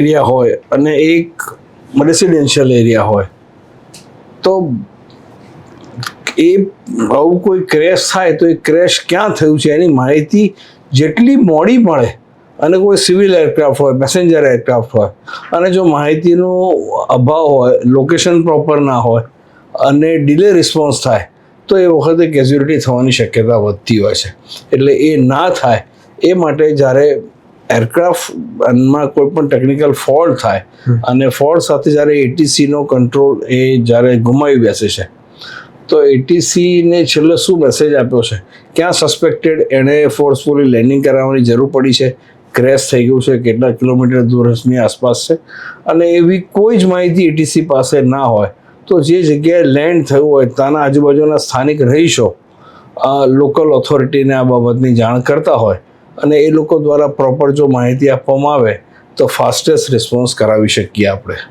Area હોય અને એક રેસિડેન્શિયલ એરિયા હોય તો એ આવું કોઈ ક્રેશ થાય તો એ ક્રેશ ક્યાં થયું છે એની માહિતી જેટલી મોડી મળે અને કોઈ સિવિલ એરક્રાફ્ટ હોય, પેસેન્જર એરક્રાફ્ટ હોય અને જો માહિતીનો અભાવ હોય, લોકેશન પ્રોપર ના હોય અને ડિલે રિસ્પોન્સ થાય તો એ વખતે કેઝ્યુલિટી થવાની શક્યતા વધતી હોય છે. એટલે એ ના થાય એ માટે જ્યારે એરક્રાફ્ટમાં કોઈ પણ ટેકનિકલ ફોલ્ટ થાય અને ફોલ્ટ સાથે જ્યારે એટીસીનો કંટ્રોલ એ જ્યારે ગુમાવી બેસે છે તો એટીસીને છેલ્લે શું મેસેજ આપ્યો છે, ક્યાં સસ્પેક્ટેડ એણે ફોર્સફુલી લેન્ડિંગ કરાવવાની જરૂર પડી છે, ક્રેશ થઈ ગયું છે, કેટલા કિલોમીટર દૂરની આસપાસ છે, અને એવી કોઈ જ માહિતી એટીસી પાસે ના હોય તો જે જગ્યાએ લેન્ડ થયું હોય ત્યાંના આજુબાજુના સ્થાનિક રહીશો લોકલ ઓથોરિટીને આ બાબતની જાણ કરતા હોય અને એ લોકો દ્વારા પ્રોપર જો માહિતી આપવામાં આવે તો ફાસ્ટેસ્ટ રિસ્પોન્સ કરાવી શકીએ આપણે.